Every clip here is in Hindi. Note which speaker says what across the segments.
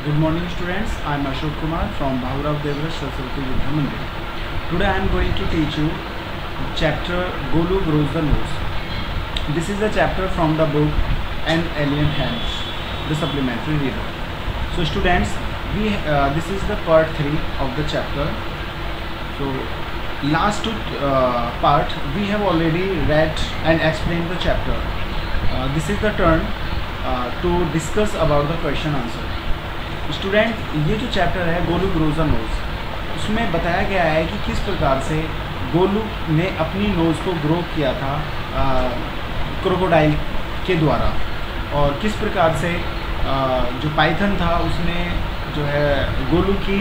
Speaker 1: Good morning students, I am Ashok Kumar from Bhavrav Devras Saraswati Vidya Mandir. Today I am going to teach you chapter Golu Grows the Nose. This is a chapter from the book An Alien Hands, the supplementary reader. So students, this is the part 3 of the chapter. So last two part we have already read and explained the chapter. This is the turn to discuss about the question answer. Student, ये जो चैप्टर है गोलू ग्रोज द नोज़, उसमें बताया गया है कि किस प्रकार से गोलू ने अपनी नोज़ को ग्रो किया था क्रोकोडाइल के द्वारा, और किस प्रकार से जो पाइथन था उसने जो है गोलू की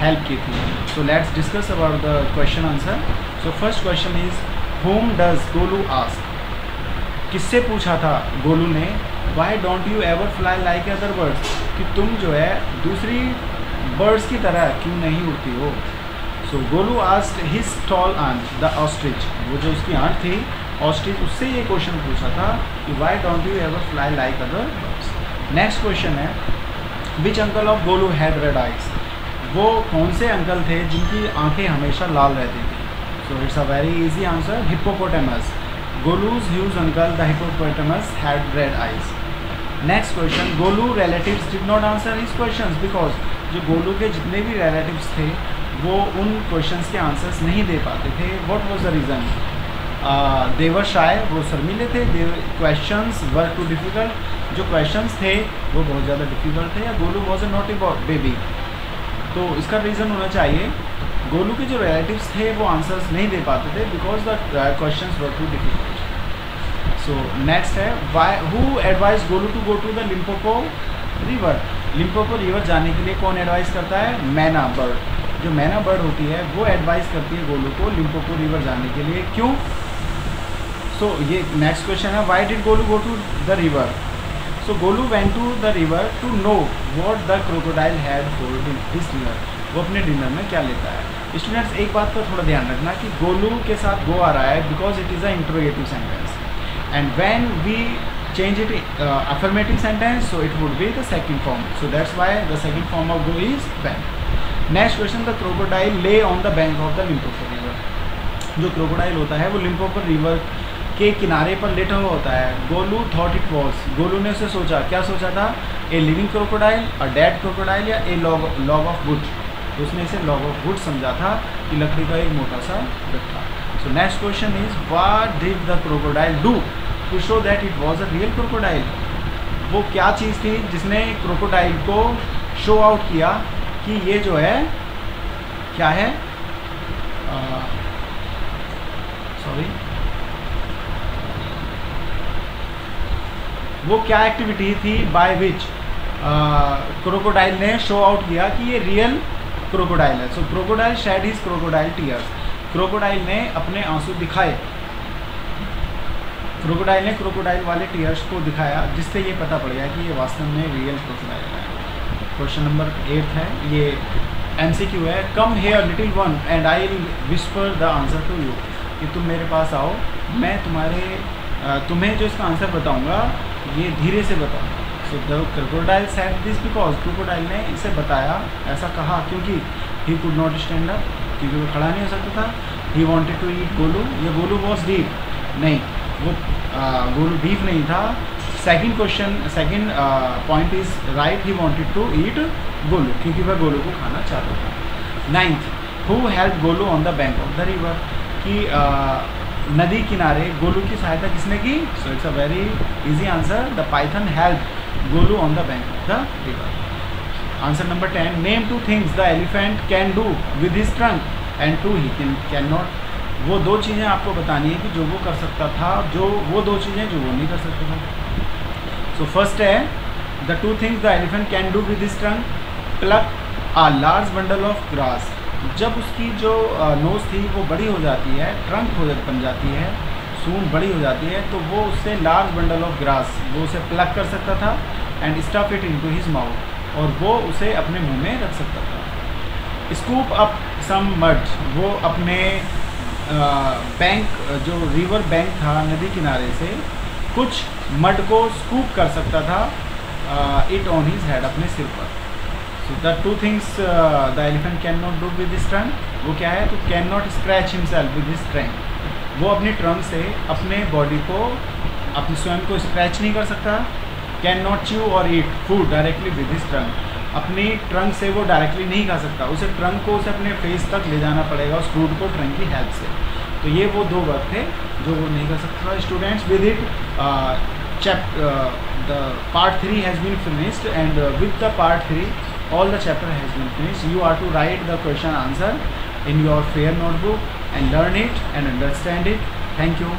Speaker 1: हेल्प की थी. So let's discuss about the question answer. So first question is home does Golu ask. किससे पूछा था गोलू ने Y don't you ever fly like other birds, कि तुम जो है दूसरी बर्ड्स की तरह क्यों नहीं उड़ती हो. So Golu asked his tall aunt the ostrich. वो जो उसकी आंट थी ऑस्ट्रिच, उससे ये क्वेश्चन पूछा था कि why don't you ever fly like other birds. Next question है which uncle of Golu had red eyes. वो कौन से अंकल थे जिनकी आंखें हमेशा लाल रहती थी. सो it's a very easy answer, hippopotamus. Golu's huge uncle the hippopotamus had red eyes. Next question, Golu relatives did not answer his questions because. जो गोलू के जितने भी रिलेटिव्स थे वो उन क्वेश्चंस के आंसर्स नहीं दे पाते थे. What was the reason? They were shy, वो शर्मीले थे. क्वेश्चंस वर टू डिफ़िकल्ट, जो क्वेश्चंस थे वो बहुत ज़्यादा डिफ़िकल्ट थे. या Golu was a naughty baby. तो इसका रीज़न होना चाहिए गोलू के जो रिलेटिव्स थे वो आंसर्स नहीं दे पाते थे because the questions were too difficult. So next है why who advise Golu to go to the Limpopo river. Limpopo river जाने के लिए कौन एडवाइस करता है? मैना बर्ड. जो मैना बर्ड होती है वो एडवाइस करती है गोलू को लिम्पोपो रिवर जाने के लिए. क्यों? सो ये नेक्स्ट क्वेश्चन है why did Golu go to the river. So Golu went to the river to know what the crocodile had for his dinner. वो अपने डिनर में क्या लेता है. स्टूडेंट्स, एक बात का थोड़ा ध्यान रखना कि गोलू के साथ गो आ रहा है because it is a interrogative sentence. And when we change it affirmative sentence, so it would be the second form. So that's why the second form of go is when. Next question, the crocodile lay on the bank of the Limpopo river. जो crocodile होता है वो Limpopo river के किनारे पर लेटा हुआ होता है. Golu thought it was. Golu ने उसे सोचा, क्या सोचा था? A living crocodile, a dead crocodile या a log of wood. तो उसने इसे log of wood समझा था कि लकड़ी का एक मोटा सा गट्ठा. So next question is what did the crocodile do to show that it was a real crocodile. वो क्या चीज़ थी जिसने क्रोकोडाइल को शो आउट किया कि ये जो है क्या है, सॉरी, वो क्या एक्टिविटी थी बाय विच क्रोकोडाइल ने शो आउट किया कि ये रियल क्रोकोडाइल है. So crocodile shed his crocodile tears. Crocodile ने अपने आंसू दिखाए. क्रोकोडाइल ने क्रोकोडाइल वाले टीयर्स को दिखाया जिससे ये पता पड़ गया कि ये वास्तव में रियल क्रोकोडाइल है. क्वेश्चन नंबर 8 है, ये MCQ है. Come here little one and I will whisper the answer to you. कि तुम मेरे पास आओ, मैं तुम्हें जो इसका आंसर बताऊंगा ये धीरे से बताऊंगा. So the crocodile said this because. Crocodile ने इसे बताया, ऐसा कहा क्योंकि he could not stand up, क्योंकि वो खड़ा नहीं हो सकता था. He wanted to eat Golu. ये गोलू वॉज डीप, नहीं, वो गोलू डीप नहीं था. Second point is right, he wanted to eat Golu क्योंकि वह गोलू को खाना चाहता था. 9th, who help Golu on the bank of the river. कि नदी किनारे गोलू की सहायता किसने की. So it's a very easy answer, the python help Golu on the bank of the river. Answer number 10, name 2 things the elephant can do with his trunk and 2 he can not. वो 2 चीज़ें आपको बतानी है कि जो वो कर सकता था, जो वो 2 चीज़ें जो वो नहीं कर सकता था. सो फर्स्ट है the 2 things the elephant can do with his trunk. Pluck a large bundle of grass. जब उसकी जो नोज़ थी वो बड़ी हो जाती है, ट्रंक बन जाती है, सूंड बड़ी हो जाती है, तो वो उससे लार्ज बंडल ऑफ ग्रास वो उसे प्लक कर सकता था and stuff it into his mouth, और वो उसे अपने मुंह में रख सकता था. Scoop up some mud. वो अपने बैंक, जो रिवर बैंक था नदी किनारे से, कुछ मड को स्कूप कर सकता था इट ऑन हिज हेड, अपने सिर पर. So the two things the elephant cannot do with his trunk, वो क्या है, तो can not scratch himself with his trunk, वो अपने ट्रंक से अपने बॉडी को, अपने स्वयं को स्क्रैच नहीं कर सकता. कैन नॉट च्यू और eat food directly with his trunk, अपनी ट्रंक से वो डायरेक्टली नहीं खा सकता, उसे ट्रंक को उसे अपने फेस तक ले जाना पड़ेगा उस फ्रूट को ट्रंक की हेल्प से. तो ये वो दो वर्क थे जो वो नहीं कर सकता था. Students, with it the part 3 has been finished, and with the part 3 all the chapter has been finished. You are to write the question answer in your fair notebook and learn it and understand it. Thank you.